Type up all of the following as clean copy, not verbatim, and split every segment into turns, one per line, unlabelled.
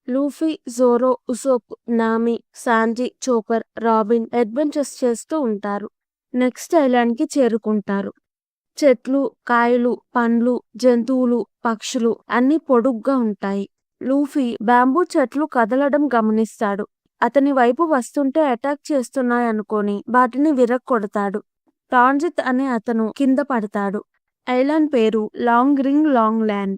Luffy, Zoro, Usopp, Nami, Sanji, Chopper, Robin adventures చేస్తూ ఉంటారు. Next ఐలాండ్కి చేరుకుంటారు. చెట్లు, కాయలు, పండ్లు, జంతువులు, పక్షులు అన్నీ పొడుగ్గా ఉంటాయి. లూఫీ బ్యాంబూ చెట్లు కదలడం గమనిస్తాడు. అతని వైపు వస్తుంటే అటాక్ చేస్తున్నాయనుకొని వాటిని విరక్కొడతాడు. టాంజిత్ అనే అతను కింద పడతాడు. ఐలాండ్ పేరు లాంగ్ రింగ్ లాంగ్ ల్యాండ్.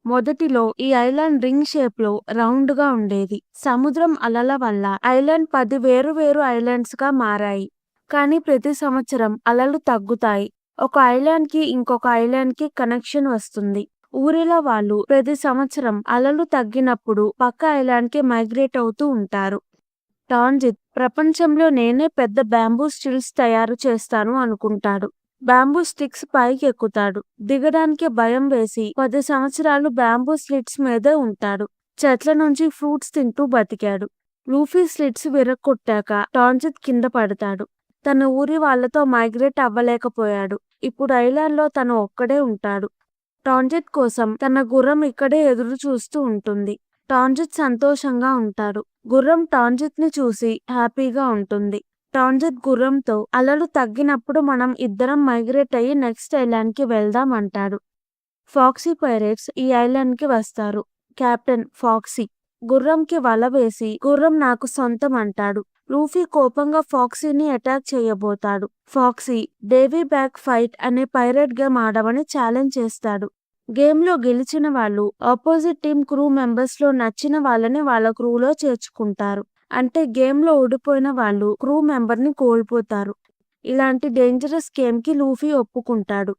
మొదటిలో ఈ ఐలాండ్ రింగ్ షేప్ లో రౌండ్ గా ఉండేది. సముద్రం అలల వల్ల ఐలాండ్ 10 వేరు ఐలాండ్స్ గా మారాయి. కానీ ప్రతి సంవత్సరం అలలు తగ్గుతాయి. ఒక ఐలాండ్ కి ఇంకొక ఐలాండ్ కి కనెక్షన్ వస్తుంది. ఊరిలో వాళ్ళు ప్రతి సంవత్సరం అలలు తగ్గినప్పుడు పక్క ఐలాండ్ కి మైగ్రేట్ అవుతూ ఉంటారు. టాంజిత్ ప్రపంచంలో నేనే పెద్ద బ్యాంబూ స్టిల్స్ తయారు చేస్తాను అనుకుంటాడు. బ్యాంబూ స్టిక్స్ పైకి ఎక్కుతాడు. దిగడానికి భయం వేసి 10 సంవత్సరాలు బ్యాంబూ స్లిట్స్ మీదే ఉంటాడు. చెట్ల నుంచి ఫ్రూట్స్ తింటూ బతికాడు. లూఫీ స్లిట్స్ విరక్కొట్టాక టాంజిత్ కింద పడతాడు. తన ఊరి వాళ్లతో మైగ్రేట్ అవ్వలేకపోయాడు. ఇప్పుడు ఐలాండ్ లో తను ఒక్కడే ఉంటాడు. టాంజిత్ కోసం తన గుర్రం ఇక్కడే ఎదురు చూస్తూ ఉంటుంది. టాంజిత్ సంతోషంగా ఉంటాడు. గుర్రం టాంజిత్ ని చూసి హ్యాపీగా ఉంటుంది. టాంజిత్ గుర్రంతో అలలు తగ్గినప్పుడు మనం ఇద్దరం మైగ్రేట్ అయ్యి నెక్స్ట్ ఐలాండ్ కి వెళ్దాం అంటాడు. ఫాక్సీ పైరేట్స్ ఈ ఐలాండ్ కి వస్తారు. కెప్టెన్ ఫాక్సీ గుర్రంకి వల వేసి గుర్రం నాకు సొంతం అంటాడు. లూఫీ కోపంగా ఫాక్సీని అటాక్ చేయబోతాడు. ఫాక్సీ డేవీ బ్యాక్ ఫైట్ అనే పైరేట్ గేమ్ ఆడమని ఛాలెంజ్ చేస్తాడు. గేమ్ లో గెలిచిన వాళ్ళు ఆపోజిట్ టీం క్రూ మెంబర్స్ లో నచ్చిన వాళ్ళని వాళ్ళ క్రూలో చేర్చుకుంటారు. అంటే గేమ్ లో ఓడిపోయిన వాళ్ళు క్రూ మెంబర్ ని కోల్పోతారు. ఇలాంటి డేంజరస్ గేమ్ కి లూఫీ ఒప్పుకుంటాడు.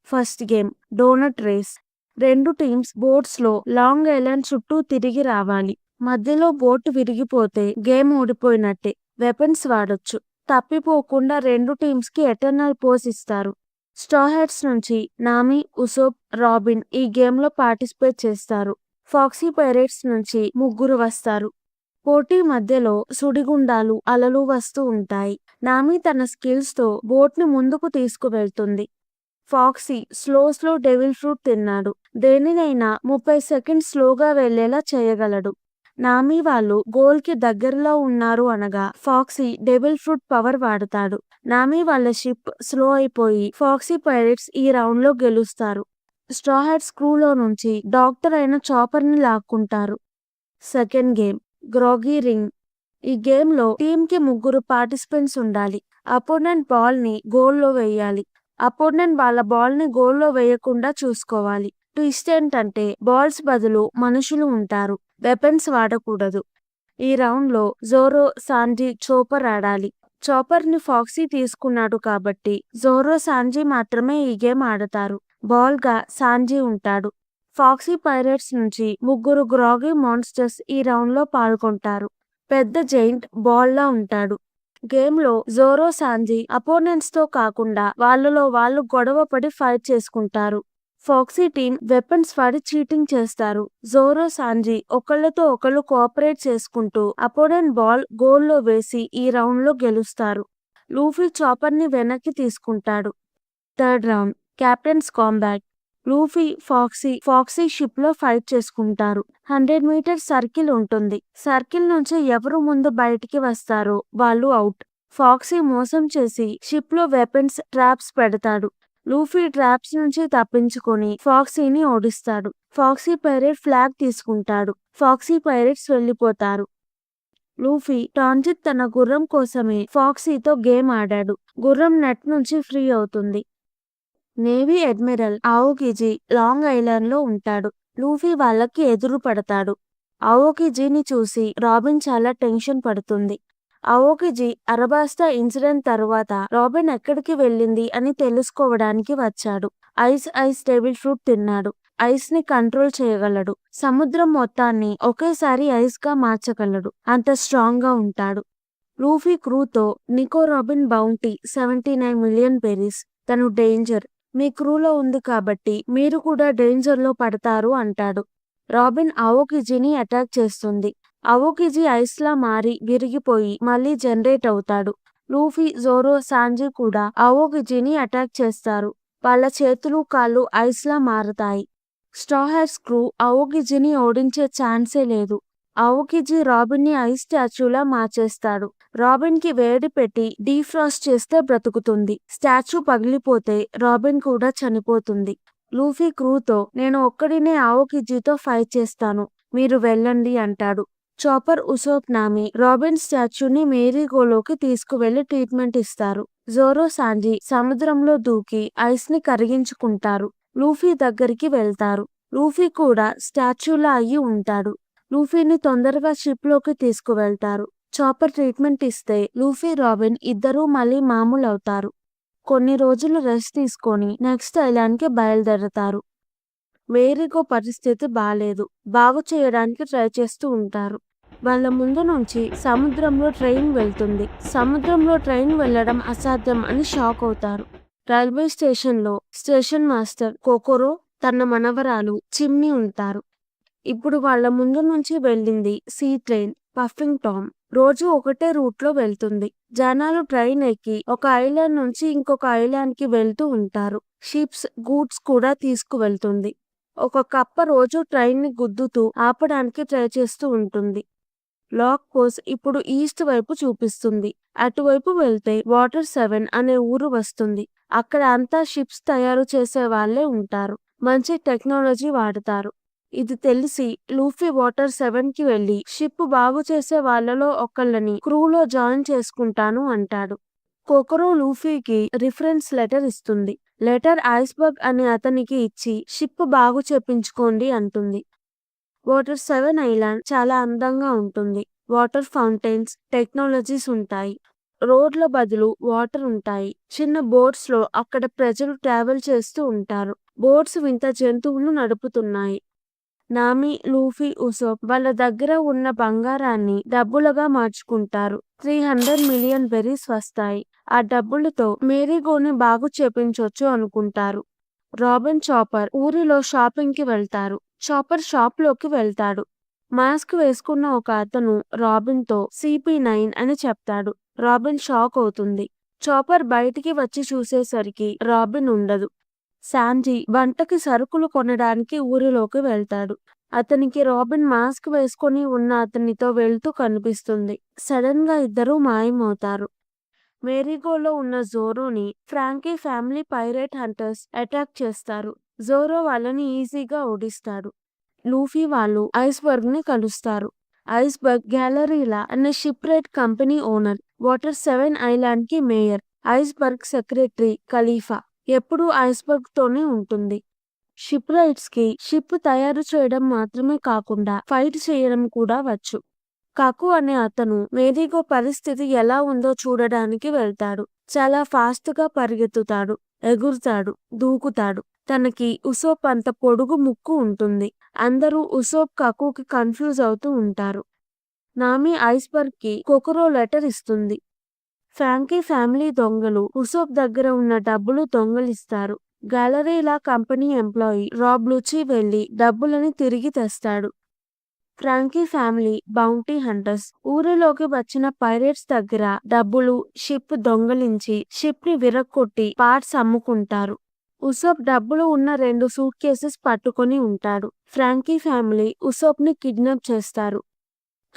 First game donut race. 2 teams boats లో లాంగ్ ఐలాండ్ చుట్టూ తిరిగి రావాలి. మధ్యలో బోట్ విరిగిపోతే గేమ్ ఓడిపోయినట్టే. వెపన్స్ వాడొచ్చు. తప్పిపోకుండా 2 టీమ్స్ కి ఎటర్నల్ పోస్ ఇస్తారు. స్ట్రా హ్యాట్స్ నుంచి నామి, ఉసోప్, రాబిన్ ఈ గేమ్ లో పార్టిసిపేట్ చేస్తారు. ఫాక్సీ పైరేట్స్ నుంచి 3 వస్తారు. పోటీ మధ్యలో సుడిగుండాలు, అలలు వస్తూ ఉంటాయి. నామి తన స్కిల్స్ తో బోట్ ని ముందుకు తీసుకువెళ్తుంది. ఫాక్సీ స్లో డెవిల్ ఫ్రూట్ తిన్నాడు. దేనినైనా 30 సెకండ్స్ స్లోగా వెళ్లేలా చేయగలడు. నామి వాళ్ళు గోల్ కి దగ్గరలో ఉన్నారు అనగా ఫాక్సీ డెవిల్ ఫ్రూట్ పవర్ వాడతాడు. నామి వాళ్ళ షిప్ స్లో అయిపోయి ఫాక్సీ పైరేట్స్ ఈ రౌండ్ లో గెలుస్తారు. స్ట్రా హ్యాట్స్ క్రూలో నుంచి డాక్టర్ అయిన చాపర్ ని లాక్కుంటారు. Second game groggy ring. ఈ గేమ్ లో టీమ్ కి 3 పార్టిసిపెంట్స్ ఉండాలి. అపోనెంట్ బాల్ ని గోల్ లో వేయాలి. అపోనెంట్ వాళ్ళ బాల్ ని గోల్ లో వేయకుండా చూసుకోవాలి. ట్విస్ట్ ఏంటంటే బాల్స్ బదులు మనుషులు ఉంటారు. వెపన్స్ వాడకూడదు. ఈ రౌండ్ లో జోరో, సాంజీ, చోపర్ ఆడాలి. చాపర్ ని ఫాక్సీ తీసుకున్నాడు కాబట్టి జోరో, సాంజీ మాత్రమే ఈ గేమ్ ఆడతారు. బాల్ గా సాంజీ ఉంటాడు. ఫాక్సీ పైరేట్స్ నుంచి 3 గ్రాగీ మాన్స్టర్స్ ఈ రౌండ్ లో పాల్గొంటారు. పెద్ద జైంట్ బాల్ లా ఉంటాడు. గేమ్ లో జోరో, సాంజీ అపోనెంట్స్ తో కాకుండా వాళ్ళలో వాళ్ళు గొడవ పడి ఫైట్ చేసుకుంటారు. ఫాక్సీ టీం వెపన్స్ వాడి చీటింగ్ చేస్తారు. జోరో, సాంజీ ఒకళ్ళతో ఒకళ్ళు కోఆపరేట్ చేసుకుంటూ అపోనెంట్ బాల్ గోల్ లో వేసి ఈ రౌండ్ లో గెలుస్తారు. లూఫీ చాపర్ ని వెనక్కి తీసుకుంటాడు. Third round captains combat. Luffy, Foxy ship లో ఫైట్ చేసుకుంటారు. 100 మీటర్స్ సర్కిల్ ఉంటుంది. సర్కిల్ నుంచి ఎవరు ముందు బయటికి వస్తారో వాళ్ళు అవుట్. ఫాక్సీ మోసం చేసి షిప్ లో వెపన్స్, ట్రాప్స్ పెడతాడు. లూఫీ ట్రాప్స్ నుంచి తప్పించుకొని ఫాక్సీని ఓడిస్తాడు. ఫాక్సీ పైరేట్ ఫ్లాగ్ తీసుకుంటాడు. ఫాక్సీ పైరేట్స్ వెళ్లిపోతారు. లూఫీ టాంజిత్ తన గుర్రం కోసమే ఫాక్సీతో గేమ్ ఆడాడు. గుర్రం నెట్ నుంచి ఫ్రీ అవుతుంది. నేవీ అడ్మిరల్ ఆవోకిజీ లాంగ్ ఐలాండ్ లో ఉంటాడు. లూఫీ వాళ్ళకి ఎదురు పడతాడు. ఆవోకిజీని చూసి రాబిన్ చాలా టెన్షన్ పడుతుంది. ఆవోకిజీ అరబాస్తా ఇన్సిడెంట్ తరువాత రాబిన్ ఎక్కడికి వెళ్ళింది అని తెలుసుకోవడానికి వచ్చాడు. ఐస్ డెవిల్ ఫ్రూట్ తిన్నాడు. ఐస్ ని కంట్రోల్ చేయగలడు. సముద్రం మొత్తాన్ని ఒకేసారి ఐస్ గా మార్చగలడు. అంత స్ట్రాంగ్ గా ఉంటాడు. లూఫీ క్రూతో Nico Robin bounty 79 million berries. తను డేంజర్. మీ క్రూలో ఉంది కాబట్టి మీరు కూడా డేంజర్ లో పడతారు అంటాడు. రాబిన్ ఆవోకిజీని అటాక్ చేస్తుంది. ఆవోకిజీ ఐస్ లా మారి విరిగిపోయి మళ్ళీ జనరేట్ అవుతాడు. లూఫీ, జోరో, సాంజీ కూడా ఆవోకిజీని అటాక్ చేస్తారు. వాళ్ళ చేతులు, కాళ్ళు ఐస్ లా మారతాయి. స్ట్రా హ్యాట్స్ క్రూ ఆవోకిజీని ఓడించే ఛాన్సే లేదు. అఓకిజీ రాబిన్ ని ఐస్ స్టాచ్యూలా మార్చేస్తాడు. రాబిన్ కి వేడి పెట్టి డీఫ్రాస్ట్ చేస్తే బ్రతుకుతుంది. స్టాచ్యూ పగిలిపోతే రాబిన్ కూడా చనిపోతుంది. లూఫీ క్రూతో నేను ఒక్కడినే అఓకిజీతో ఫైట్ చేస్తాను, మీరు వెళ్ళండి అంటాడు. చాపర్, ఉసోప్, నామి రాబిన్ స్టాచ్యూని మేరీగోలోకి తీసుకువెళ్లి ట్రీట్మెంట్ ఇస్తారు. జోరో, సాంజీ సముద్రంలో దూకి ఐస్ ని కరిగించుకుంటారు. లూఫీ దగ్గరికి వెళ్తారు. లూఫీ కూడా స్టాచ్యూలా అయ్యి ఉంటాడు. లూఫీని తొందరగా షిప్ లోకి తీసుకువెళ్తారు. చాపర్ ట్రీట్మెంట్ ఇస్తే లూఫీ, రాబిన్ ఇద్దరూ మళ్ళీ మామూలవుతారు. కొన్ని రోజులు రెస్ట్ తీసుకొని నెక్స్ట్ ఐలాండ్ కి బయలుదేరతారు. మేరీగో పరిస్థితి బాలేదు. బాగు చేయడానికి ట్రై చేస్తూ ఉంటారు. వాళ్ళ ముందు నుంచి సముద్రంలో ట్రైన్ వెళ్తుంది. సముద్రంలో ట్రైన్ వెళ్లడం అసాధ్యం అని షాక్ అవుతారు. రైల్వే స్టేషన్లో స్టేషన్ మాస్టర్ కోకోరో, తన మనవరాలు చిమ్నీ ఉంటారు. ఇప్పుడు వాళ్ళ ముందు నుంచి వెళ్ళింది సీ ట్రైన్ పఫింగ్ టామ్. రోజు ఒకటే రూట్ లో వెళ్తుంది. జనాలు ట్రైన్ ఎక్కి ఒక ఐలాండ్ నుంచి ఇంకొక ఐలాండ్ కి వెళ్తూ ఉంటారు. షిప్స్, గూడ్స్ కూడా తీసుకువెళ్తుంది. ఒక కప్ప రోజు ట్రైన్ ని గుద్దుతూ ఆపడానికి ట్రై చేస్తూ ఉంటుంది. లాక్ పోస్ట్ ఇప్పుడు ఈస్ట్ వైపు చూపిస్తుంది. అటువైపు వెళ్తే వాటర్ 7 అనే ఊరు వస్తుంది. అక్కడ అంతా షిప్స్ తయారు చేసే వాళ్ళే ఉంటారు. మంచి టెక్నాలజీ వాడతారు. ఇది తెలిసి లూఫీ వాటర్ 7 కి వెళ్లి షిప్ బాగు చేసే వాళ్ళలో ఒకళ్ళని క్రూలో జాయిన్ చేసుకుంటాను అంటాడు. కోకరో లూఫీకి రిఫరెన్స్ లెటర్ ఇస్తుంది. లెటర్ ఐస్బర్గ్ అనే అతనికి ఇచ్చి షిప్ బాగు చేపించుకోండి అంటుంది. వాటర్ 7 ఐలాండ్ చాలా అందంగా ఉంటుంది. వాటర్ ఫౌంటైన్స్, టెక్నాలజీస్ ఉంటాయి. రోడ్ల బదులు వాటర్ ఉంటాయి. చిన్న బోట్స్ లో అక్కడ ప్రజలు ట్రావెల్ చేస్తూ ఉంటారు. బోట్స్ వింత జంతువులు నడుపుతున్నాయి. నామి, లూఫీ, ఉసోప్ వాళ్ళ దగ్గర ఉన్న బంగారాన్ని డబ్బులుగా మార్చుకుంటారు. 300 మిలియన్ బెర్రీస్ వస్తాయి. ఆ డబ్బులతో మేరీగోని బాగు చేపించొచ్చు అనుకుంటారు. రాబిన్, చాపర్ ఊరిలో షాపింగ్ కి వెళ్తారు. చాపర్ షాప్ లోకి వెళ్తాడు. మాస్క్ వేసుకున్న ఒక అతను రాబిన్ తో CP9 అని చెప్తాడు. రాబిన్ షాక్ అవుతుంది. చాపర్ బయటికి వచ్చి చూసేసరికి రాబిన్ ఉండదు. శాంజీ వంటకి సరుకులు కొనడానికి ఊరిలోకి వెళ్తాడు. అతనికి రాబిన్ మాస్క్ వేసుకొని ఉన్న అతనితో వెళ్తూ కనిపిస్తుంది. సడన్ గా ఇద్దరూ మాయమవుతారు. మేరీగోలో ఉన్న జోరోని Franky family pirate hunters attack చేస్తారు. జోరో వాళ్ళని ఈజీగా ఓడిస్తాడు. లూఫీ వాళ్ళు ఐస్బర్గ్ ని కలుస్తారు. ఐస్బర్గ్ గ్యాలరీలా అనే ship right company owner. Water 7 island కి మేయర్. ఐస్బర్గ్ సెక్రటరీ ఖలీఫా. ఎప్పుడూ ఐస్బర్గ్ తోనే ఉంటుంది. షిప్ రైట్స్ కి షిప్ తయారు చేయడం మాత్రమే కాకుండా ఫైట్ చేయడం కూడా వచ్చు. కకు అనే అతను మేరీగో పరిస్థితి ఎలా ఉందో చూడడానికి వెళ్తాడు. చాలా ఫాస్ట్ గా పరిగెత్తుతాడు, ఎగురుతాడు, దూకుతాడు. తనకి ఉసోప్ అంత పొడుగు ముక్కు ఉంటుంది. అందరూ ఉసోప్, కకుకి కన్ఫ్యూజ్ అవుతూ ఉంటారు. నామి ఐస్బర్గ్ కి కొకరో లెటర్ ఇస్తుంది. ఫ్రాంకీ ఫ్యామిలీ దొంగలు ఉసోప్ దగ్గర ఉన్న డబ్బులు దొంగలిస్తారు. గ్యాలరీలా కంపెనీ ఎంప్లాయీ రాబ్ లుచి వెళ్లి డబ్బులని తిరిగి తెస్తాడు. ఫ్రాంకీ ఫ్యామిలీ బౌంటీ హంటర్స్ ఊరిలోకి వచ్చిన పైరేట్స్ దగ్గర డబ్బులు, షిప్ దొంగలించి షిప్ ని విరక్కొట్టి పార్ట్స్ అమ్ముకుంటారు. ఉసోప్ డబ్బులు ఉన్న 2 సూట్ కేసెస్ పట్టుకొని ఉంటాడు. ఫ్రాంకీ ఫ్యామిలీ ఉసోప్ ని కిడ్నాప్ చేస్తారు.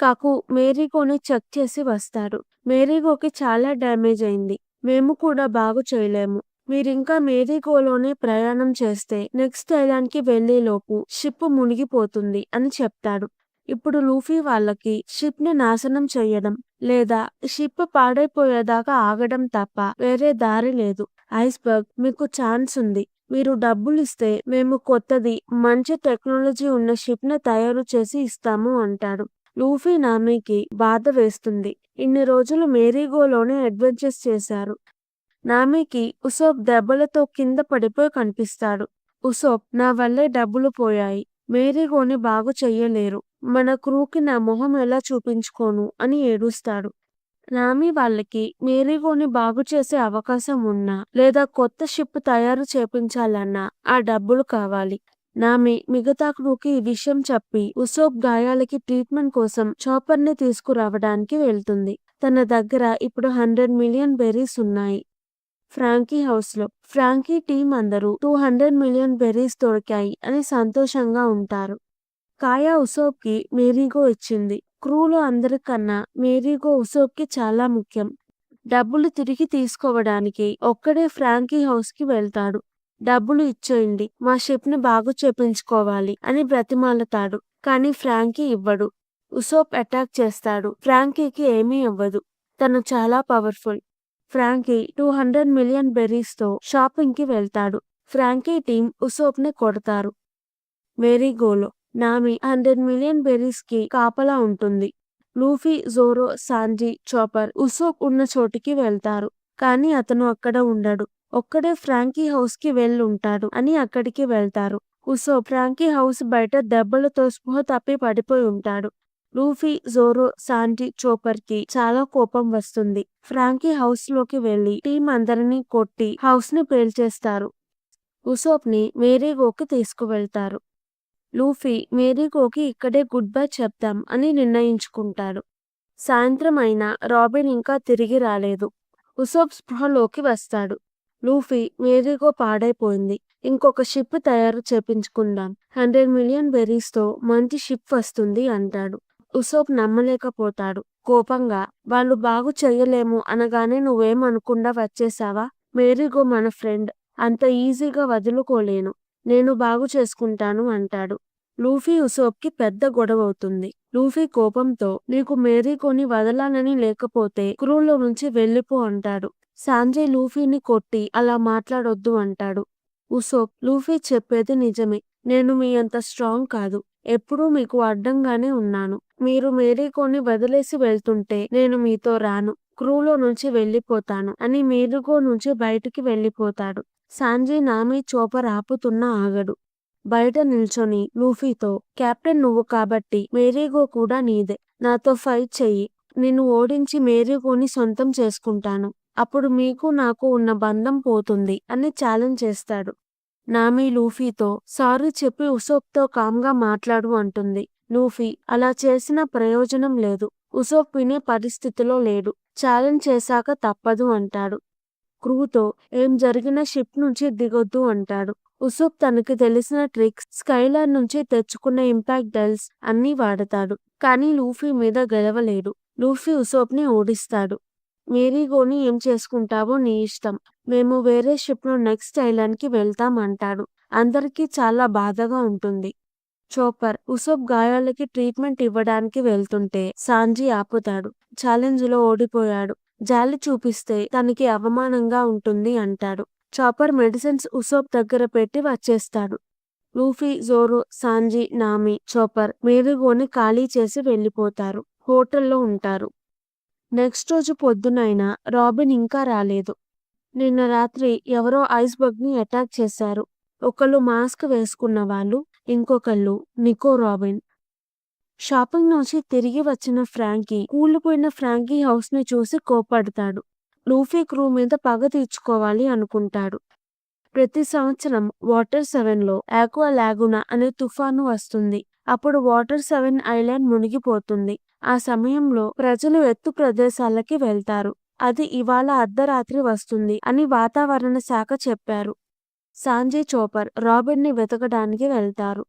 కకు మేరీగోని చెక్ చేసి వస్తాడు. మేరీగోకి చాలా డ్యామేజ్ అయింది. మేము కూడా బాగు చేయలేము. మీరింకా మేరీగోలోనే ప్రయాణం చేస్తే నెక్స్ట్ ఐలాండ్ కి వెళ్లేలోపు షిప్ మునిగిపోతుంది అని చెప్తాడు. ఇప్పుడు లూఫీ వాళ్ళకి షిప్ ని నాశనం చెయ్యడం లేదా షిప్ పాడైపోయేదాకా ఆగడం తప్ప వేరే దారి లేదు. ఐస్బర్గ్, మీకు ఛాన్స్ ఉంది. మీరు డబ్బులిస్తే మేము కొత్తది, మంచి టెక్నాలజీ ఉన్న షిప్ ని తయారు చేసి ఇస్తాము అంటాడు. లూఫీ, నామీకి బాధ వేస్తుంది. ఇన్ని రోజులు మేరీగోలోనే అడ్వెంచర్స్ చేశారు. నామీకి ఉసోప్ దెబ్బలతో కింద పడిపోయి కనిపిస్తాడు. ఉసోప్, నా వల్లే డబ్బులు పోయాయి. మేరీగోని బాగు చెయ్యలేరు. మన క్రూకి నా మొహం ఎలా చూపించుకోను అని ఏడుస్తాడు. నామి వాళ్ళకి మేరీగోని బాగు చేసే అవకాశం ఉన్నా లేదా కొత్త షిప్ తయారు చేపించాలన్నా ఆ డబ్బులు కావాలి. నామి మిగతా క్రూకి ఈ విషయం చెప్పి ఉసోప్ గాయాలకి ట్రీట్మెంట్ కోసం చాపర్ ని తీసుకురావడానికి వెళ్తుంది. తన దగ్గర ఇప్పుడు 100 మిలియన్ బెర్రీస్ ఉన్నాయి. ఫ్రాంకీ హౌస్ లో ఫ్రాంకీ టీం అందరూ 200 మిలియన్ బెర్రీస్ దొరికాయి అని సంతోషంగా ఉంటారు. కాయా ఉసోప్‌కి మేరీగో ఇచ్చింది. క్రూలో అందరికన్నా మేరీగో ఉసోప్‌కి చాలా ముఖ్యం. డబ్బులు తిరిగి తీసుకోవడానికి ఒక్కడే ఫ్రాంకీ హౌస్‌కి వెళ్తాడు. డబ్బులు ఇచ్చేయండి, మా షిప్‌ని బాగు చేపించుకోవాలి అని బ్రతిమాలతాడు. కానీ ఫ్రాంకీ ఇవ్వడు. ఉసోప్ అటాక్ చేస్తాడు. ఫ్రాంకీకి ఏమీ ఇవ్వదు. తను చాలా పవర్ఫుల్. ఫ్రాంకీ 200 మిలియన్ బెర్రీస్‌తో షాపింగ్‌కి వెళ్తాడు. ఫ్రాంకీ టీం ఉసోప్‌ని కొడతారు. మేరీగోలో నామి 100 మిలియన్ బెర్రీస్‌కి కాపలా ఉంటుంది. లూఫీ, జోరో, సాంజీ, చాపర్ ఉసోప్ ఉన్న చోటికి వెళ్తారు. కానీ అతను అక్కడ ఉండడు. ఒక్కడే ఫ్రాంకీ హౌస్‌కి వెళ్ళుంటాడు అని అక్కడికి వెళ్తారు. ఉసోప్ ఫ్రాంకీ హౌస్ బయట దెబ్బలతో స్పృహ తప్పి పడిపోయి ఉంటాడు. లూఫీ, జోరో, సాంజీ, చోపర్‌కి చాలా కోపం వస్తుంది. ఫ్రాంకీ హౌస్‌లోకి వెళ్లి టీం అందరినీ కొట్టి హౌస్‌ని పేల్చేస్తారు. ఉసోప్‌ని మేరీగోకి తీసుకువెళ్తారు. లూఫీ మేరీగోకి ఇక్కడే గుడ్ బై చెప్దాం అని నిర్ణయించుకుంటాడు. సాయంత్రం అయినా రాబిన్ ఇంకా తిరిగి రాలేదు. ఉసోప్ స్పృహలోకి వస్తాడు. లూఫీ మేరీగో పాడైపోయింది. ఇంకొక షిప్ తయారు చేపించుకుందాం. 100 మిలియన్ బెర్రీస్‌తో మంచి షిప్ వస్తుంది అంటాడు. ఉసోప్ నమ్మలేకపోతాడు. కోపంగా వాళ్ళు బాగు చెయ్యలేము అనగానే నువ్వేమనకుండా వచ్చేసావా? మేరీగో మన ఫ్రెండ్. అంత ఈజీగా వదులుకోలేను. నేను బాగు చేసుకుంటాను అంటాడు. లూఫీ ఉసోప్‌కి పెద్ద గొడవవుతుంది. లూఫీ కోపంతో నీకు మేరీకోని వదలాలని లేకపోతే క్రూలో నుంచి వెళ్ళిపో అంటాడు. సాంజీ లూఫీని కొట్టి అలా మాట్లాడొద్దు అంటాడు. ఉసోప్ లూఫీ చెప్పేది నిజమే. నేను మీ అంత స్ట్రాంగ్ కాదు. ఎప్పుడూ మీకు అడ్డంగానే ఉన్నాను. మీరు మేరీకోని వదిలేసి వెళ్తుంటే నేను మీతో రాను. క్రూలో నుంచి వెళ్ళిపోతాను అని మేరీగో నుంచి బయటికి వెళ్ళిపోతాడు. సాంజీ నామీ చోపర్ ఆపుతున్నా ఆగడు. బయట నిల్చొని లూఫీతో కెప్టెన్ నువ్వు కాబట్టి మేరీగో కూడా నీదే. నాతో ఫైట్ చెయ్యి. నిన్ను ఓడించి మేరీగోని సొంతం చేసుకుంటాను. అప్పుడు మీకు నాకు ఉన్న బంధం పోతుంది అని ఛాలెంజ్ చేస్తాడు. నామీ లూఫీతో సారీ చెప్పి ఉసోప్‌తో కామ్‌గా మాట్లాడు అంటుంది. లూఫీ అలా చేసిన ప్రయోజనం లేదు. ఉసోప్ వినే పరిస్థితిలో లేడు. ఛాలెంజ్ చేశాక తప్పదు అంటాడు. క్రూతో ఏం జరిగినా షిప్ నుంచి దిగొద్దు అంటాడు. ఉసోప్ తనకి తెలిసిన ట్రిక్స్, స్కైలార్ నుంచి తెచ్చుకున్న ఇంపాక్ట్ డెల్స్ అన్నీ వాడతాడు. కానీ లూఫీ మీద గెలవలేడు. లూఫీ ఉసోప్‌ని ఓడిస్తాడు. మేరీగోని ఏం చేసుకుంటావో నీ ఇష్టం. మేము వేరే షిప్‌లో నెక్స్ట్ ఐలాండ్‌కి వెళ్తాం అంటాడు. అందరికీ చాలా బాధగా ఉంటుంది. చోపర్ ఉసోప్ గాయాలకి ట్రీట్మెంట్ ఇవ్వడానికి వెళ్తుంటే సాంజీ ఆపుతాడు. ఛాలెంజ్‌లో ఓడిపోయాడు. జాలి చూపిస్తే తనకి అవమానంగా ఉంటుంది అంటాడు. చాపర్ మెడిసిన్స్ ఉసోప్ దగ్గర పెట్టి వచ్చేస్తాడు. లూఫీ, జోరో, సాంజీ, నామి, చోపర్ మేరీగోని ఖాళీ చేసి వెళ్ళిపోతారు. హోటల్లో ఉంటారు. నెక్స్ట్ రోజు పొద్దునైనా రాబిన్ ఇంకా రాలేదు. నిన్న రాత్రి ఎవరో ఐస్‌బర్గ్‌ని అటాక్ చేశారు. ఒకళ్ళు మాస్క్ వేసుకున్న వాళ్ళు, ఇంకొకళ్ళు నికో రాబిన్. షాపింగ్ నుంచి తిరిగి వచ్చిన ఫ్రాంకీ కూలిపోయిన ఫ్రాంకీ హౌస్‌ని చూసి కోప్పడతాడు. లూఫీ క్రూ మీద పగ తీర్చుకోవాలి అనుకుంటాడు. ప్రతి సంవత్సరం వాటర్ 7లో ఆక్వా లాగునా అనే తుఫాను వస్తుంది. అప్పుడు వాటర్ 7 ఐలాండ్ మునిగిపోతుంది. ఆ సమయంలో ప్రజలు ఎత్తు ప్రదేశాలకి వెళ్తారు. అది ఇవాళ అర్ధరాత్రి వస్తుంది అని వాతావరణ శాఖ చెప్పారు. సాంజీ, చోపర్ రాబిన్ని వెతకడానికి వెళ్తారు.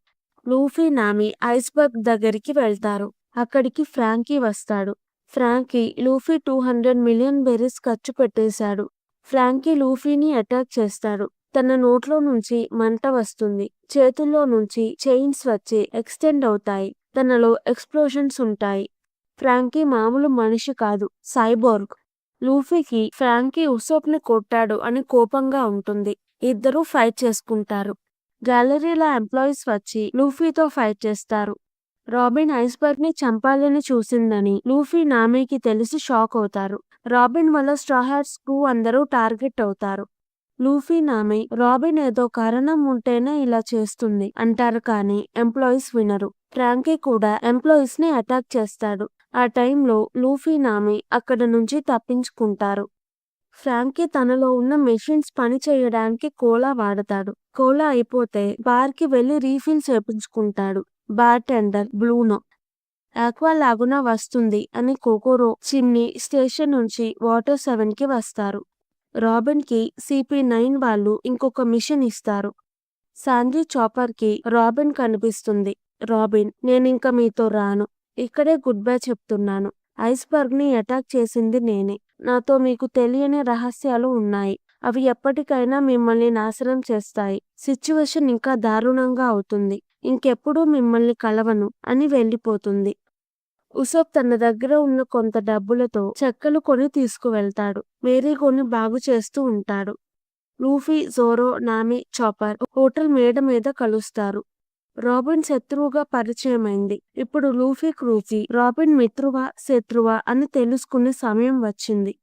లూఫీ, నామి ఐస్‌బర్గ్ దగ్గరికి వెళ్తారు. అక్కడికి ఫ్రాంకీ వస్తాడు. ఫ్రాంకీ లూఫీ 200 మిలియన్ బెర్రీస్ ఖర్చు పెట్టేశాడు. ఫ్రాంకీ లూఫీని అటాక్ చేస్తాడు. తన నోట్లో నుంచి మంట వస్తుంది. చేతుల్లో నుంచి చైన్స్ వచ్చి ఎక్స్టెండ్ అవుతాయి. తనలో ఎక్స్‌ప్లోషన్స్ ఉంటాయి. ఫ్రాంకీ మామూలు మనిషి కాదు, సైబోర్గ్. లూఫీకి ఫ్రాంకీ ఉసోప్‌ని కొట్టాడు అని కోపంగా ఉంటుంది. ఇద్దరూ ఫైట్ చేసుకుంటారు. గ్యాలరీలో ఎంప్లాయీస్ వచ్చి లూఫీతో ఫైట్ చేస్తారు. రాబిన్ ఐస్‌బర్గ్‌ని చంపాలని చూసిందని లూఫీ, నామీకి తెలిసి షాక్ అవుతారు. రాబిన్ వల్ల స్ట్రా హ్యాట్స్ క్రూ అందరూ టార్గెట్ అవుతారు. లూఫీ, నామి రాబిన్ ఏదో కారణం ఉంటేనే ఇలా చేస్తుంది అంటారు కానీ ఎంప్లాయీస్ వినరు. ఫ్రాంకీ కూడా ఎంప్లాయీస్‌ని అటాక్ చేస్తాడు. ఆ టైంలో లూఫీ, నామి అక్కడ నుంచి తప్పించుకుంటారు. ఫ్రాంకీ తనలో ఉన్న మెషిన్స్ పని చేయడానికి కోలా వాడతాడు. కోలా అయిపోతే బార్‌కి వెళ్లి రీఫిల్ చేపించుకుంటాడు. బార్ టెండర్ బ్లూనో ఆక్వా లాగునా వస్తుంది అని కోకోరో, చిమ్నీ స్టేషన్ నుంచి వాటర్ 7కి వస్తారు. రాబిన్‌కి CP9 వాళ్ళు ఇంకొక మిషన్ ఇస్తారు. సాంజీ, చాపర్‌కి రాబిన్ కనిపిస్తుంది. రాబిన్, నేనింక మీతో రాను. ఇక్కడే గుడ్ బై చెప్తున్నాను. ఐస్‌బర్గ్ ని అటాక్ చేసింది నేనే. నాతో మీకు తెలియని రహస్యాలు ఉన్నాయి. అవి ఎప్పటికైనా మిమ్మల్ని నాశనం చేస్తాయి. సిట్యుయేషన్ ఇంకా దారుణంగా అవుతుంది. ఇంకెప్పుడూ మిమ్మల్ని కలవను అని వెళ్ళిపోతుంది. ఉసోప్ తన దగ్గర ఉన్న కొంత డబ్బులతో చెక్కలు కొని తీసుకువెళ్తాడు. మేరీగోని బాగు చేస్తూ ఉంటాడు. లూఫీ, జోరో, నామి, చాపర్ హోటల్ మేడ మీద కలుస్తారు. రాబిన్ శత్రువుగా పరిచయమైంది. ఇప్పుడు లూఫీ క్రూకి రాబిన్ మిత్రువా శత్రువా అని తెలుసుకునే సమయం వచ్చింది.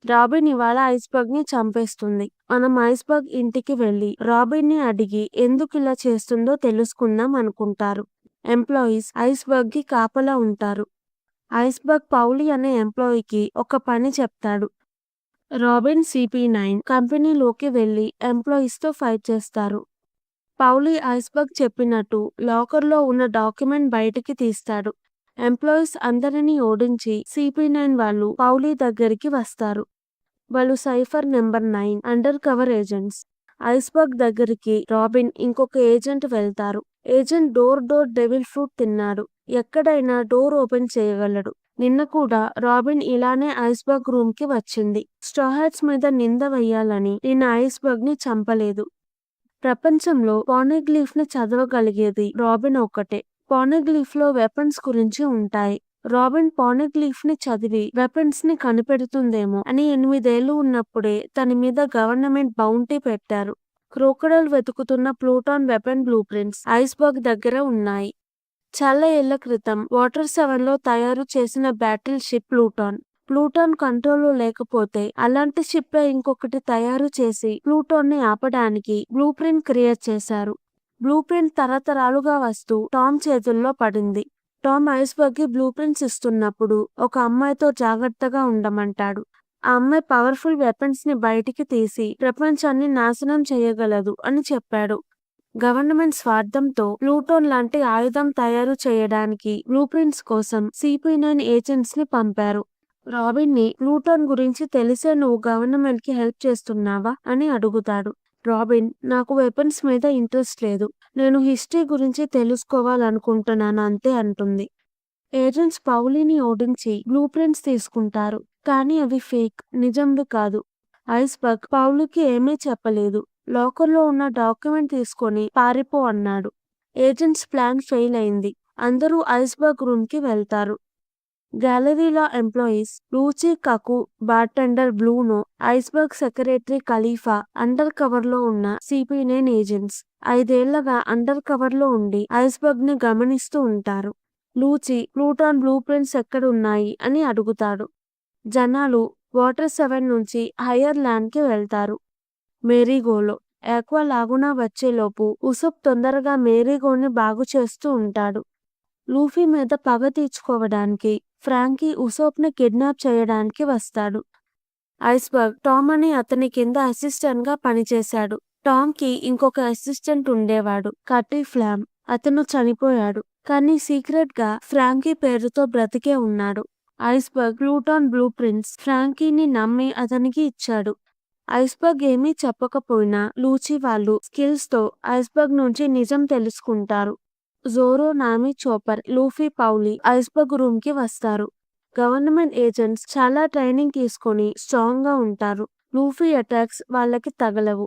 రాబిన్ ఇవాళ ఐస్బర్గ్ ని చంపేస్తుంది. మనం ఐస్బర్గ్ ఇంటికి వెళ్లి రాబిన్ ని అడిగి ఎందుకు ఇలా చేస్తుందో తెలుసుకుందాం అనుకుంటారు. ఎంప్లాయీస్ ఐస్బర్గ్ కి కాపలా ఉంటారు. ఐస్బర్గ్ పౌలి అనే ఎంప్లాయీకి ఒక పని చెప్తాడు. రాబిన్ CP9 కంపెనీలోకి వెళ్లి ఎంప్లాయీస్ తో ఫైట్ చేస్తారు. పౌలి ఐస్బర్గ్ చెప్పినట్టు లాకర్లో ఉన్న డాక్యుమెంట్ బయటికి తీస్తాడు. ఎంప్లాయీస్ అందరినీ ఓడించి CP9 వాళ్ళు పౌలి దగ్గరికి వస్తారు. వాళ్ళు cipher number 9 under cover agents. Iceberg దగ్గరికి రాబిన్ ఇంకొక ఏజెంట్ వెళ్తారు. ఏజెంట్ డోర్ డెవిల్ ఫ్రూట్ తిన్నాడు. ఎక్కడైనా డోర్ ఓపెన్ చేయగలడు. నిన్న కూడా రాబిన్ ఇలానే ఐస్బర్గ్ రూమ్ కి వచ్చింది. స్టాహాట్స్ మీద నింద వెయ్యాలని నిన్న ఐస్బర్గ్ ని చంపలేదు. ప్రపంచంలో పానెగ్లిఫ్ ని చదవగలిగేది రాబిన్ ఒక్కటే. పానెగ్లిఫ్ లో వెపన్స్ గురించి ఉంటాయి. రాబిన్ పానెగ్లిఫ్ ని చదివి వెపన్స్ ని కనిపెడుతుందేమో అని 8 ఏళ్లు ఉన్నప్పుడే తన మీద గవర్నమెంట్ బౌంటీ పెట్టారు. క్రోకడైల్ వెతుకుతున్న ప్లూటాన్ వెపన్ బ్లూ ప్రింట్స్ ఐస్బర్గ్ దగ్గర ఉన్నాయి. చాలా ఏళ్ల క్రితం వాటర్ 7లో తయారు చేసిన బ్యాటిల్ షిప్ ప్లూటాన్ కంట్రోల్లో లేకపోతే అలాంటి షిప్పే ఇంకొకటి తయారు చేసి ప్లూటాన్ ని ఆపడానికి బ్లూ ప్రింట్ క్రియేట్ చేశారు. బ్లూ ప్రింట్ తరతరాలుగా వస్తూ టామ్ చేతుల్లో పడింది. టామ్ ఐస్బర్గ్ కి బ్లూ ప్రింట్స్ ఇస్తున్నప్పుడు ఒక అమ్మాయితో జాగ్రత్తగా ఉండమంటాడు. ఆ అమ్మాయి పవర్ఫుల్ వెపన్స్ ని బయటికి తీసి ప్రపంచాన్ని నాశనం చేయగలదు అని చెప్పాడు. గవర్నమెంట్ స్వార్థంతో ప్లూటోన్ లాంటి ఆయుధం తయారు చేయడానికి బ్లూ ప్రింట్స్ కోసం CP9 ఏజెంట్స్ ని పంపారు. రాబిన్ ని ప్లూటోన్ గురించి తెలిసే నువ్వు గవర్నమెంట్ కి హెల్ప్ చేస్తున్నావా అని అడుగుతాడు. రాబిన్, నాకు వెపన్స్ మీద ఇంట్రెస్ట్ లేదు. నేను హిస్టరీ గురించి తెలుసుకోవాలనుకుంటున్నాను అంతే అంటుంది. ఏజెంట్స్ పౌలిని ఓడించి బ్లూ ప్రింట్స్ తీసుకుంటారు. కానీ అవి ఫేక్, నిజంవి కాదు. ఐస్బర్గ్ పౌలికి ఏమీ చెప్పలేదు. లాకర్లో ఉన్న డాక్యుమెంట్ తీసుకొని పారిపో అన్నాడు. ఏజెంట్స్ ప్లాన్ ఫెయిల్ అయింది. అందరూ ఐస్బర్గ్ రూమ్ కి వెళ్తారు. గ్యాలరీలో ఎంప్లాయీస్ లూచి, కకు, బార్టెండర్ బ్లూనో, ఐస్బర్గ్ సెక్రటరీ ఖలీఫా అండర్ కవర్ లో ఉన్న CP9 ఏజెంట్స్ 5 ఏళ్లగా అండర్ కవర్ లో ఉండి ఐస్బర్గ్ ని గమనిస్తూ ఉంటారు. లూచి ప్లూటాన్ బ్లూ ప్రింట్స్ ఎక్కడున్నాయి అని అడుగుతాడు. జనాలు వాటర్ 7 నుంచి హయ్యర్ ల్యాండ్ కి వెళ్తారు. మేరీగోలో ఆక్వా లాగునా వచ్చేలోపు ఉసోప్ తొందరగా మేరీగోని బాగు చేస్తూ ఉంటాడు. లూఫీ మీద పగ తీర్చుకోవడానికి ఫ్రాంకీ ఉసోప్ ని కిడ్నాప్ చేయడానికి వస్తాడు. ఐస్బర్గ్ టామ్ అని అతని కింద అసిస్టెంట్ గా పనిచేశాడు. టామ్ కి ఇంకొక అసిస్టెంట్ ఉండేవాడు, కర్టీ ఫ్లామ్. అతను చనిపోయాడు. కానీ సీక్రెట్ గా ఫ్రాంకీ పేరుతో బ్రతికే ఉన్నాడు. ఐస్బర్గ్ ప్లూటాన్ బ్లూ ప్రింట్స్ ఫ్రాంకీని నమ్మి అతనికి ఇచ్చాడు. ఐస్బర్గ్ ఏమీ చెప్పకపోయినా లూచి వాళ్ళు స్కిల్స్ తో ఐస్బర్గ్ నుంచి నిజం తెలుసుకుంటారు. జోరో, నామి, చాపర్, లూఫీ, పౌలి ఐస్బర్గ్ రూమ్ కి వస్తారు. గవర్నమెంట్ ఏజెంట్స్ చాలా ట్రైనింగ్ తీసుకొని స్ట్రాంగ్ గా ఉంటారు. లూఫీ అటాక్స్ వాళ్ళకి తగలవు.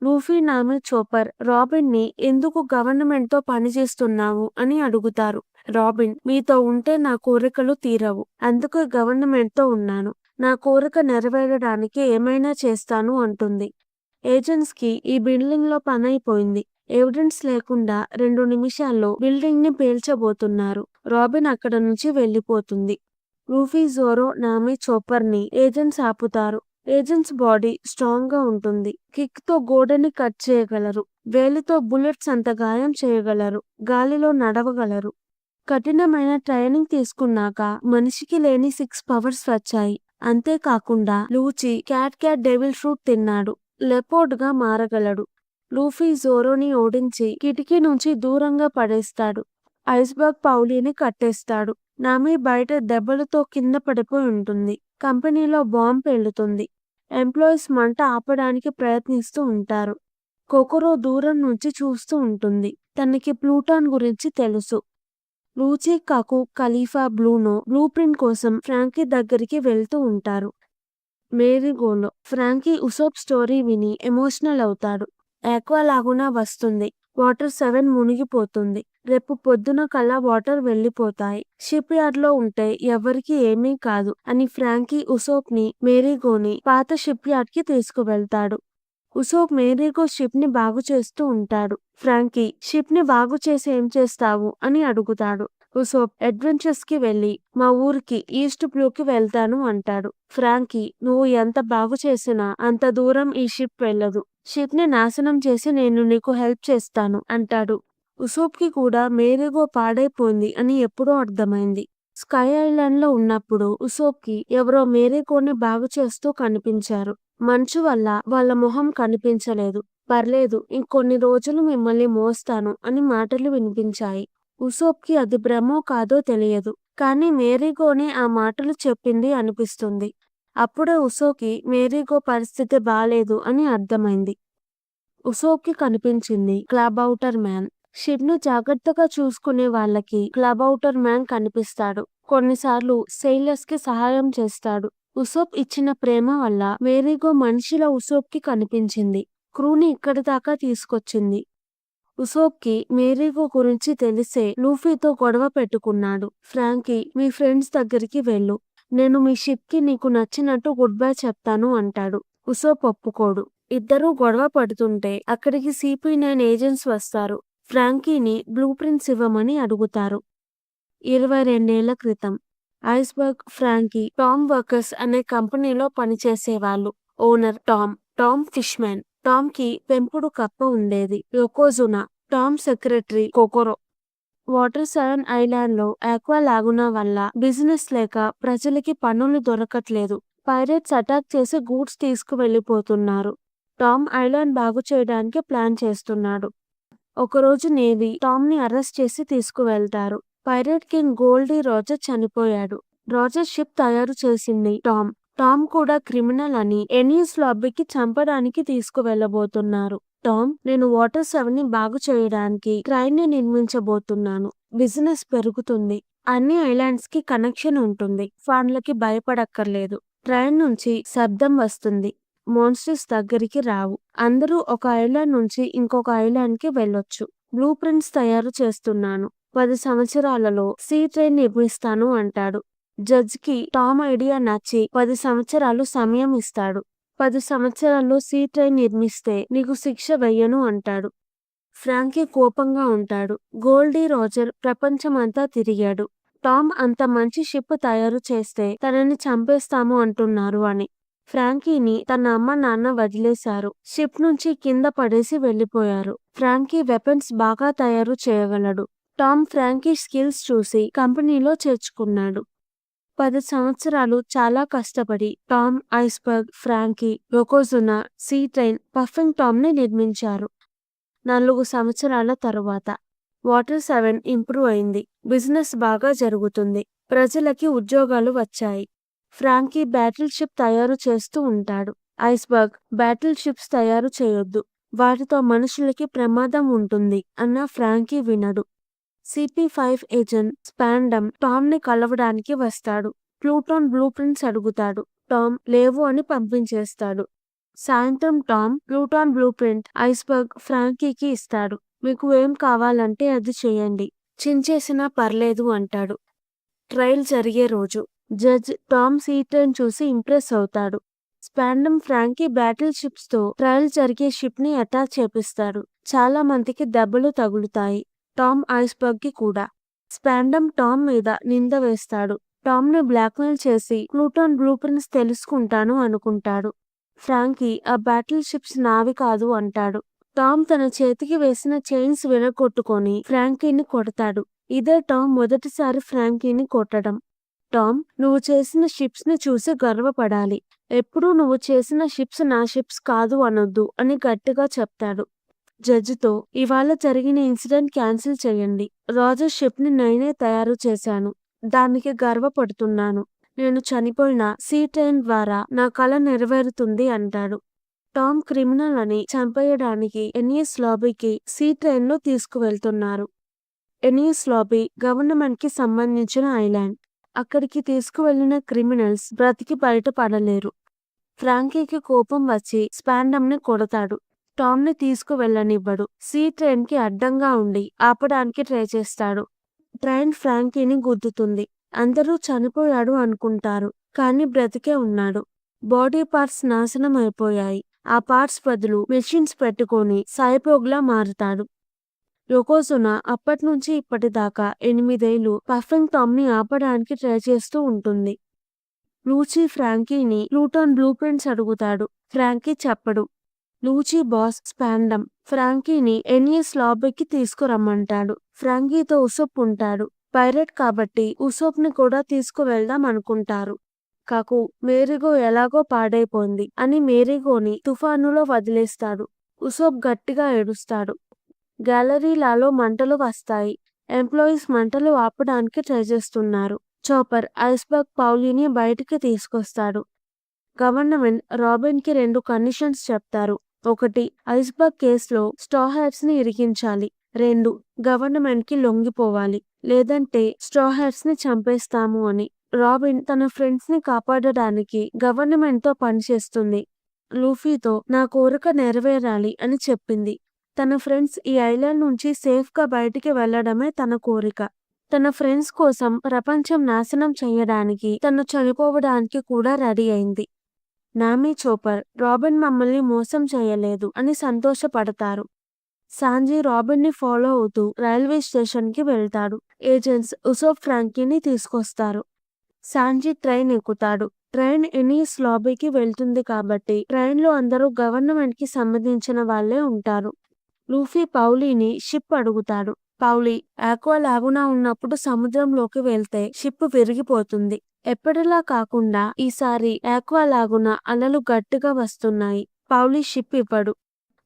లూఫీ, నామి, చాపర్ రాబిన్ ని ఎందుకు గవర్నమెంట్ తో పనిచేస్తున్నావు అని అడుగుతారు. రాబిన్, మీతో ఉంటే నా కోరికలు తీరవు. అందుకే గవర్నమెంట్ తో ఉన్నాను. నా కోరిక నెరవేరడానికి ఏమైనా చేస్తాను అంటుంది. ఏజెంట్స్ కి ఈ బిల్డింగ్ లో పనైపోయింది. ఎవిడెన్స్ లేకుండా 2 నిమిషాల్లో బిల్డింగ్ ని పేల్చబోతున్నారు. రాబిన్ అక్కడ నుంచి వెళ్లిపోతుంది. లూఫీ, జోరో, నామి, చాపర్ ని ఏజెంట్స్ ఆపుతారు. ఏజెంట్స్ బాడీ స్ట్రాంగ్ గా ఉంటుంది. కిక్ తో గోడని కట్ చేయగలరు. వేలితో బుల్లెట్స్ అంత గాయం చేయగలరు. గాలిలో నడవగలరు. కఠినమైన ట్రైనింగ్ తీసుకున్నాక మనిషికి లేని 6 పవర్స్ వచ్చాయి. అంతేకాకుండా లూచి క్యాట్ డెవిల్ ఫ్రూట్ తిన్నాడు. లెపోర్డ్ గా మారగలడు. లూఫీ జోరోని ఓడించి కిటికీ నుంచి దూరంగా పడేస్తాడు. ఐస్బర్గ్ పౌలిని కట్టేస్తాడు. నామి బయట దెబ్బలతో కింద పడిపోయి ఉంటుంది. కంపెనీలో బాంబ్ పేలుతుంది. ఎంప్లాయీస్ మంట ఆపడానికి ప్రయత్నిస్తూ ఉంటారు. కొకొరో దూరం నుంచి చూస్తూ ఉంటుంది. తనకి ప్లూటాన్ గురించి తెలుసు. లూచీ, కాకు, ఖలీఫా, బ్లూనో బ్లూ ప్రింట్ కోసం ఫ్రాంకీ దగ్గరికి వెళ్తూ ఉంటారు. మేరీగోలో ఫ్రాంకీ ఉసోప్ స్టోరీ విని ఎమోషనల్ అవుతాడు. ఆక్వా లాగునా వస్తుంది. వాటర్ 7 మునిగిపోతుంది. రేపు పొద్దున కల్లా వాటర్ వెళ్ళిపోతాయి. షిప్ యార్డ్ లో ఉంటే ఎవరికి ఏమీ కాదు అని ఫ్రాంకీ ఉసోప్ ని, మేరీగోని పాత షిప్ యార్డ్ కి తీసుకువెళ్తాడు. ఉసోప్ మేరీగో షిప్ ని బాగు చేస్తూ ఉంటాడు. ఫ్రాంకీ షిప్ ని బాగు చేసి ఏం చేస్తావు అని అడుగుతాడు. ఉసోప్ అడ్వెంచర్స్ కి వెళ్ళి మా ఊరికి ఈస్ట్ బ్లూకి వెళ్తాను అంటాడు. ఫ్రాంకీ నువ్వు ఎంత బాగు చేసినా అంత దూరం ఈ షిప్ వెళ్ళదు. షిప్ ని నాశనం చేసి నేను నీకు హెల్ప్ చేస్తాను అంటాడు. ఉసోప్ కి కూడా మేరీగో పాడైపోయింది అని ఎప్పుడో అర్థమైంది. స్కై ఐలాండ్ లో ఉన్నప్పుడు ఉసోప్ కి ఎవరో మేరీగోని బాగు చేస్తూ కనిపించారు. మంచు వల్ల వాళ్ళ మొహం కనిపించలేదు. పర్లేదు, ఇంకొన్ని రోజులు మిమ్మల్ని మోస్తాను అని మాటలు వినిపించాయి. ఉసోప్ కి అది భ్రమో కాదో తెలియదు. కానీ మేరీగోనే ఆ మాటలు చెప్పింది అనిపిస్తుంది. అప్పుడే ఉసోప్కి మేరీగో పరిస్థితి బాలేదు అని అర్థమైంది. ఉసోప్ కి కనిపించింది క్లబౌటర్ మ్యాన్. షిప్ ను జాగ్రత్తగా చూసుకునే వాళ్ళకి క్లబౌటర్ మ్యాన్ కనిపిస్తాడు. కొన్నిసార్లు సెయిలర్స్ కి సహాయం చేస్తాడు. ఉసోప్ ఇచ్చిన ప్రేమ వల్ల మేరీగో మనిషిలా ఉసోప్ కి కనిపించింది. క్రూని ఇక్కడి దాకా తీసుకొచ్చింది. ఉసోప్ కి మేరీగో గురించి తెలిసే లూఫీతో గొడవ పెట్టుకున్నాడు. ఫ్రాంకీ మీ ఫ్రెండ్స్ దగ్గరికి వెళ్ళు. నేను మీ షిప్ కి నీకు నచ్చినట్టు గుడ్ బై చెప్తాను అంటాడు. ఉసోప్ ఒప్పుకోడు. ఇద్దరూ గొడవ పడుతుంటే అక్కడికి CP9 ఏజెంట్స్ వస్తారు. ఫ్రాంకీని బ్లూ ప్రింట్స్ ఇవ్వమని అడుగుతారు. 22 ఏళ్ల క్రితం ఐస్బర్గ్, ఫ్రాంకీ, టామ్ వర్కర్స్ అనే కంపెనీలో పనిచేసేవాళ్ళు. Owner Tom ఫిష్మ్యాన్. టామ్ కి పెంపుడు కప్ప ఉండేది, Yokozuna. Tom secretary Kokoro. Water 7 island లో ఆక్వా లాగునా వల్ల బిజినెస్ లేక ప్రజలకి పనులు దొరకట్లేదు. పైరేట్స్ అటాక్ చేసి గూడ్స్ తీసుకువెళ్లిపోతున్నారు. టామ్ ఐలాండ్ బాగు చేయడానికి ప్లాన్ చేస్తున్నాడు. ఒకరోజు నేవీ టామ్ ని అరెస్ట్ చేసి తీసుకువెళ్తారు. పైరేట్ కింగ్ గోల్డీ రోజర్ చనిపోయాడు. రోజర్ షిప్ తయారు చేసింది టామ్ కూడా క్రిమినల్ అని ఎనీస్ లాబీకి చంపడానికి తీసుకువెళ్లబోతున్నారు. టామ్ నేను వాటర్ 7 ని బాగు చేయడానికి ట్రైన్ ని నిర్మించబోతున్నాను. బిజినెస్ పెరుగుతుంది. అన్ని ఐలాండ్స్ కి కనెక్షన్ ఉంటుంది. ఫాన్లకి భయపడక్కర్లేదు. ట్రైన్ నుంచి శబ్దం వస్తుంది. మోన్స్టర్స్ దగ్గరికి రావు. అందరూ ఒక ఐలాండ్ నుంచి ఇంకొక ఐలాండ్ కి వెళ్ళొచ్చు. బ్లూ ప్రింట్స్ తయారు చేస్తున్నాను. 10 సంవత్సరాలలో సీ ట్రైన్ నిర్మిస్తాను అంటాడు. జడ్జ్ కి టామ్ ఐడియా నచ్చి 10 సంవత్సరాలు సమయం ఇస్తాడు. 10 సంవత్సరాల్లో సీ ట్రైన్ నిర్మిస్తే నీకు శిక్ష వెయ్యను అంటాడు. ఫ్రాంకీ కోపంగా ఉంటాడు. గోల్డీ రోజర్ ప్రపంచమంతా తిరిగాడు. టామ్ అంత మంచి షిప్ తయారు చేస్తే తనని చంపేస్తాము అంటున్నారు అని. ఫ్రాంకీని తన అమ్మ నాన్న వదిలేశారు. షిప్ నుంచి కింద పడేసి వెళ్లిపోయారు. ఫ్రాంకీ వెపన్స్ బాగా తయారు చేయగలడు. టామ్ ఫ్రాంకీ స్కిల్స్ చూసి కంపెనీలో చేర్చుకున్నాడు. 10 సంవత్సరాలు చాలా కష్టపడి Tom, Iceberg, Franky, Yokozuna, sea train, puffing Tom ని నిర్మించారు. 4 సంవత్సరాల తరువాత వాటర్ 7 ఇంప్రూవ్ అయింది. బిజినెస్ బాగా జరుగుతుంది. ప్రజలకి ఉద్యోగాలు వచ్చాయి. ఫ్రాంకీ బ్యాటిల్ షిప్ తయారు చేస్తూ ఉంటాడు. ఐస్బర్గ్ బ్యాటిల్ షిప్స్ తయారు చేయొద్దు. వాటితో మనుషులకి ప్రమాదం ఉంటుంది అన్న ఫ్రాంకీ వినడు. CP5 ఏజెంట్ స్పాండమ్ టామ్ ని కలవడానికి వస్తాడు. ప్లూటాన్ బ్లూ ప్రింట్స్ అడుగుతాడు. టామ్ లేవు అని పంపించేస్తాడు. సాయంత్రం టామ్ ప్లూటాన్ బ్లూ ప్రింట్ ఐస్బర్గ్, ఫ్రాంకీకి ఇస్తాడు. మీకు ఏం కావాలంటే అది చేయండి. చించేసినా పర్లేదు అంటాడు. ట్రయల్ జరిగే రోజు జడ్జ్ టామ్ సీ ట్రైన్ చూసి ఇంప్రెస్ అవుతాడు. స్పాండమ్ ఫ్రాంకీ బ్యాటిల్ షిప్స్ తో ట్రయల్ జరిగే షిప్ ని అటాక్ చేపిస్తాడు. చాలా మందికి దెబ్బలు తగులుతాయి. టామ్, ఐస్బర్గ్ కి కూడా. స్పాండమ్ టామ్ మీద నింద వేస్తాడు. టామ్ ని బ్లాక్మెయిల్ చేసి ప్లూటాన్ బ్లూ ప్రింట్స్ తెలుసుకుంటాను అనుకుంటాడు. ఫ్రాంకీ ఆ బ్యాటిల్ షిప్స్ నావి కాదు అంటాడు. టామ్ తన చేతికి వేసిన చైన్స్ విరగొట్టుకొని ఫ్రాంకీని కొడతాడు. ఇదే టామ్ మొదటిసారి ఫ్రాంకీని కొట్టడం. టామ్ నువ్వు చేసిన షిప్స్ ని చూసి గర్వపడాలి. ఎప్పుడూ నువ్వు చేసిన షిప్స్ నా షిప్స్ కాదు అనొద్దు అని గట్టిగా చెప్తాడు. జడ్జితో ఇవాళ జరిగిన ఇన్సిడెంట్ క్యాన్సిల్ చేయండి. రోజర్ షిప్ ని నేనే తయారు చేశాను. దానికి గర్వపడుతున్నాను. నేను చనిపోయిన సీ ట్రైన్ ద్వారా నా కల నెరవేరుతుంది అంటాడు. టామ్ క్రిమినల్ అని చంపేయడానికి ఎనియస్ లాబీకి సీ ట్రైన్లో తీసుకువెళ్తున్నారు. ఎనియస్ లాబీ గవర్నమెంట్ కి సంబంధించిన ఐలాండ్. అక్కడికి తీసుకువెళ్లిన క్రిమినల్స్ బ్రతికి బయటపడలేరు. ఫ్రాంకీకి కోపం వచ్చి స్పాండమ్ ని కొడతాడు. టామ్ ని తీసుకువెళ్ళనివ్వడు. సీ ట్రైన్ కి అడ్డంగా ఉండి ఆపడానికి ట్రై చేస్తాడు. ట్రైన్ ఫ్రాంకీని గుద్దుతుంది. అందరూ చనిపోయాడు అనుకుంటారు, కానీ బ్రతికే ఉన్నాడు. బాడీ పార్ట్స్ నాశనం అయిపోయాయి. ఆ పార్ట్స్ బదులు మెషిన్స్ పెట్టుకొని సైబోర్గ్లా మారుతాడు. యోకోజునా అప్పట్నుంచి ఇప్పటిదాకా 8 ఏళ్లు పఫింగ్ టామ్ ని ఆపడానికి ట్రై చేస్తూ ఉంటుంది. లూచీ ఫ్రాంకీని ప్లూటోన్ బ్లూ ప్రింట్స్ అడుగుతాడు. ఫ్రాంకీ చెప్పడు. లూచీ బాస్ స్పాండమ్ ఫ్రాంకీని ఎనియస్ లాబీకి తీసుకురమ్మంటాడు. ఫ్రాంకీతో ఉసోప్ ఉంటాడు. పైరెట్ కాబట్టి ఉసోప్ ని కూడా తీసుకువెళ్దాం అనుకుంటారు. కాకు మేరీగో ఎలాగో పాడైపోయింది అని మేరీగోని తుఫానులో వదిలేస్తాడు. ఉసోప్ గట్టిగా ఏడుస్తాడు. గ్యాలరీలలో మంటలు వస్తాయి. ఎంప్లాయీస్ మంటలు ఆపడానికి ట్రై చేస్తున్నారు. చాపర్ ఐస్బర్గ్ పౌలీని బయటికి తీసుకొస్తాడు. గవర్నమెంట్ రాబిన్ కి 2 కండిషన్స్ చెప్తారు. 1, ఐస్బర్గ్ కేసులో స్ట్రా హ్యాట్స్ ని ఇరికించాలి. 2, గవర్నమెంట్ కి లొంగిపోవాలి, లేదంటే స్ట్రా హ్యాట్స్ ని చంపేస్తాము అని. రాబిన్ తన ఫ్రెండ్స్ ని కాపాడడానికి గవర్నమెంట్ తో పనిచేస్తుంది. లూఫీతో నా కోరిక నెరవేరాలి అని చెప్పింది. తన ఫ్రెండ్స్ ఈ ఐలాండ్ నుంచి సేఫ్ గా బయటికి వెళ్లడమే తన కోరిక. తన ఫ్రెండ్స్ కోసం ప్రపంచం నాశనం చేయడానికి తను చనిపోవడానికి కూడా రెడీ అయింది. నామీ చోపర్ రాబిన్ మమ్మల్ని మోసం చేయలేదు అని సంతోషపడతారు. సాంజీ రాబిన్ ని ఫాలో అవుతూ రైల్వే స్టేషన్ కి వెళ్తాడు. ఏజెంట్స్ ఉసోప్ ఫ్రాంకీని తీసుకొస్తారు. సాంజీ ట్రైన్ ఎక్కుతాడు. ట్రైన్ ఎనియస్ లాబీకి వెళ్తుంది కాబట్టి ట్రైన్ లో అందరూ గవర్నమెంట్ కి సంబంధించిన వాళ్లే ఉంటారు. లూఫీ పౌలీని షిప్ అడుగుతాడు. పౌలీ ఆక్వా లాగునా ఉన్నప్పుడు సముద్రంలోకి వెళ్తే షిప్ విరిగిపోతుంది. ఎప్పటిలా కాకుండా ఈసారి ఆక్వా లాగున అలలు గట్టిగా వస్తున్నాయి. పౌలీ షిప్ ఇవ్వడు.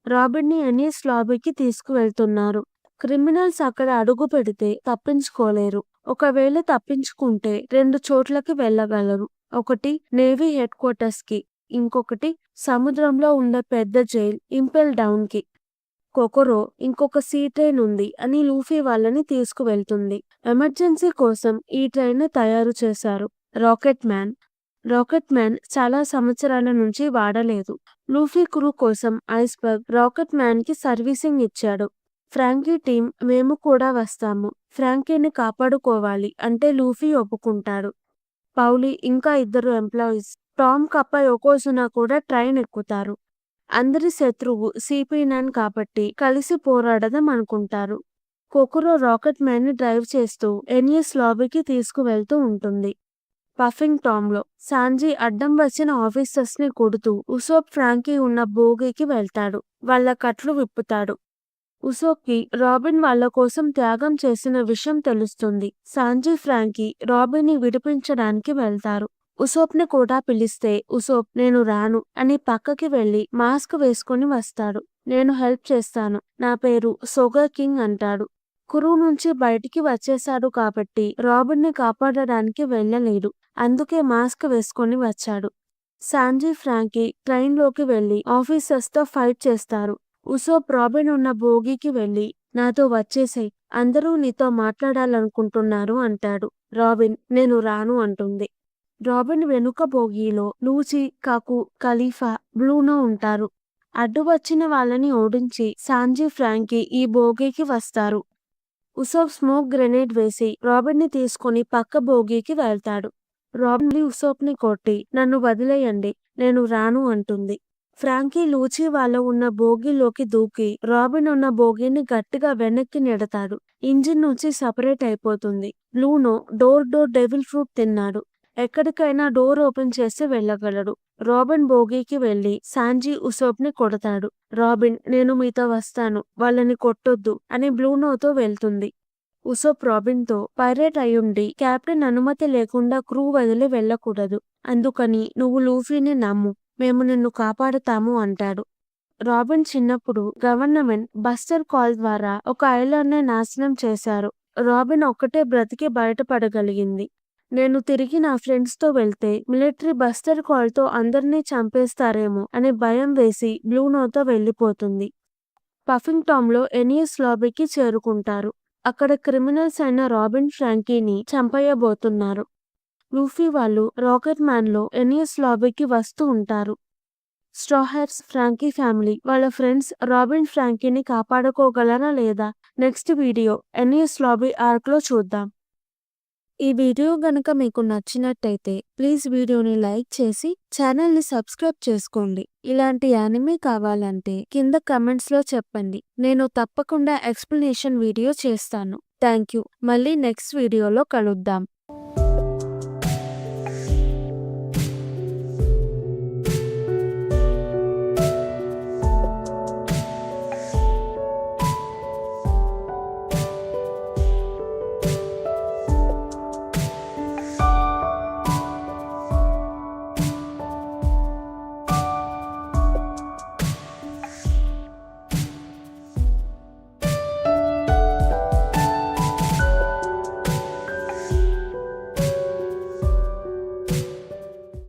రాబిన్ ని ఎనియస్ లాబీకి తీసుకువెళ్తున్నారు. క్రిమినల్స్ అక్కడ అడుగు పెడితే తప్పించుకోలేరు. ఒకవేళ తప్పించుకుంటే 2 చోట్లకి వెళ్ళగలరు. ఒకటి నేవీ హెడ్ క్వార్టర్స్ కి, ఇంకొకటి సముద్రంలో ఉండే పెద్ద జైల్ ఇంపెల్ డౌన్ కి. కొకొరో ఇంకొక సీ ట్రైన్ ఉంది అని లూఫీ వాళ్ళని తీసుకువెళ్తుంది. ఎమర్జెన్సీ కోసం ఈ ట్రైన్ తయారు చేశారు. రాకెట్ మ్యాన్ చాలా సంవత్సరాల నుంచి వాడలేదు. లూఫీ క్రూ కోసం ఐస్బర్గ్ రాకెట్ మ్యాన్ కి సర్వీసింగ్ ఇచ్చాడు. ఫ్రాంకీ టీం మేము కూడా వస్తాము, ఫ్రాంకీని కాపాడుకోవాలి అంటే లూఫీ ఒప్పుకుంటాడు. పౌలీ ఇంకా 2 ఎంప్లాయీస్ టామ్ కప్ప యోకోజునా కూడా ట్రైన్ ఎక్కుతారు. అందరి శత్రువు CP9 కాబట్టి కలిసి పోరాడదాం అనుకుంటారు. కొకొరో రాకెట్ మ్యాన్ ని డ్రైవ్ చేస్తూ ఎనియస్ లాబీకి తీసుకువెళ్తూ ఉంటుంది. పఫింగ్ టామ్ లో సాంజీ అడ్డం వచ్చిన ఆఫీసర్స్ ని కొడుతూ ఉసోప్ ఫ్రాంకీ ఉన్న బోగీకి వెళ్తాడు. వాళ్ళ కట్లు విప్పుతాడు. ఉసోప్ కి రాబిన్ వాళ్ళ కోసం త్యాగం చేసిన విషయం తెలుస్తుంది. సాంజీ ఫ్రాంకీ రాబిన్ ని విడిపించడానికి వెళ్తారు. ఉసోప్ ని కూడా పిలిస్తే ఉసోప్ నేను రాను అని పక్కకి వెళ్లి మాస్క్ వేసుకుని వస్తాడు. నేను హెల్ప్ చేస్తాను, నా పేరు సోగర్ కింగ్ అంటాడు. క్రూ నుంచి బయటికి వచ్చేశాడు కాబట్టి రాబిన్ ని కాపాడడానికి వెళ్ళలేడు. అందుకే మాస్క్ వేసుకొని వచ్చాడు. సాంజీ ఫ్రాంకీ ట్రైన్ లోకి వెళ్లి ఆఫీసర్స్ తో ఫైట్ చేస్తారు. ఉసోప్ రాబిన్ ఉన్న బోగీకి వెళ్లి నాతో వచ్చేసేయ్, అందరూ నీతో మాట్లాడాలనుకుంటున్నారు అంటాడు. రాబిన్ నేను రాను అంటుంది. రాబిన్ వెనుక బోగీలో లూసీ, కాకు, ఖలీఫా, బ్లూనో ఉంటారు. అడ్డు వచ్చిన వాళ్ళని ఓడించి సాంజీ ఫ్రాంకీ ఈ బోగీకి వస్తారు. ఉసోప్ స్మోక్ గ్రెనేడ్ వేసి రాబిన్ ని తీసుకుని పక్క బోగీకి వెళ్తాడు. రాబిన్ ఉసోప్ ని కొట్టి నన్ను వదిలేయండి, నేను రాను అంటుంది. ఫ్రాంకీ లూచీ వాళ్ళ ఉన్న బోగీలోకి దూకి రాబిన్ ఉన్న బోగీని గట్టిగా వెనక్కి నెడతాడు. ఇంజిన్ నుంచి సపరేట్ అయిపోతుంది. బ్లూనో డోర్ డెవిల్ ఫ్రూట్ తిన్నాడు. ఎక్కడికైనా డోర్ ఓపెన్ చేసి వెళ్ళగలడు. రాబిన్ బోగీకి వెళ్లి సాంజీ ఉసోప్ ని కొడతాడు. రాబిన్ నేను మీతో వస్తాను, వాళ్ళని కొట్టొద్దు అని బ్లూనోతో వెళ్తుంది. ఉసోప్ రాబిన్ తో పైరేట్ అయ్యుండి కెప్టెన్ అనుమతి లేకుండా క్రూ వదిలి వెళ్ళకూడదు, అందుకని నువ్వు లూఫీని నమ్ము, మేము నిన్ను కాపాడుతాము అంటాడు. రాబిన్ చిన్నప్పుడు గవర్నమెంట్ బస్టర్ కాల్ ద్వారా ఒక ఐలాండ్ ని నాశనం చేశారు. రాబిన్ ఒక్కటే బ్రతికి బయటపడగలిగింది. నేను తిరిగి నా ఫ్రెండ్స్తో వెళ్తే మిలిటరీ బస్టర్ కాల్తో అందరినీ చంపేస్తారేమో అనే భయం వేసి బ్లూనోతో వెళ్ళిపోతుంది. పఫింగ్ టామ్లో ఎనియస్ లాబీకి చేరుకుంటారు. అక్కడ క్రిమినల్స్ అయిన రాబిన్, ఫ్రాంకీని చంపేయబోతున్నారు. లూఫీ వాళ్ళు రాకెట్ మ్యాన్లో ఎనియస్ లాబీకి వస్తూ ఉంటారు. స్ట్రాహర్స్, ఫ్రాంకీ ఫ్యామిలీ వాళ్ళ ఫ్రెండ్స్ రాబిన్, ఫ్రాంకీని కాపాడుకోగలరా లేదా నెక్స్ట్ వీడియో ఎనియస్ లాబీ ఆర్క్లో చూద్దాం. ఈ వీడియో గనుక మీకు నచ్చినట్టయితే ప్లీజ్ వీడియోని లైక్ చేసి ఛానల్ని సబ్స్క్రైబ్ చేసుకోండి. ఇలాంటి యానిమే కావాలంటే కింద కమెంట్స్లో చెప్పండి. నేను తప్పకుండా ఎక్స్ప్లెనేషన్ వీడియో చేస్తాను. Thank you. మళ్ళీ నెక్స్ట్ వీడియోలో కలుద్దాం.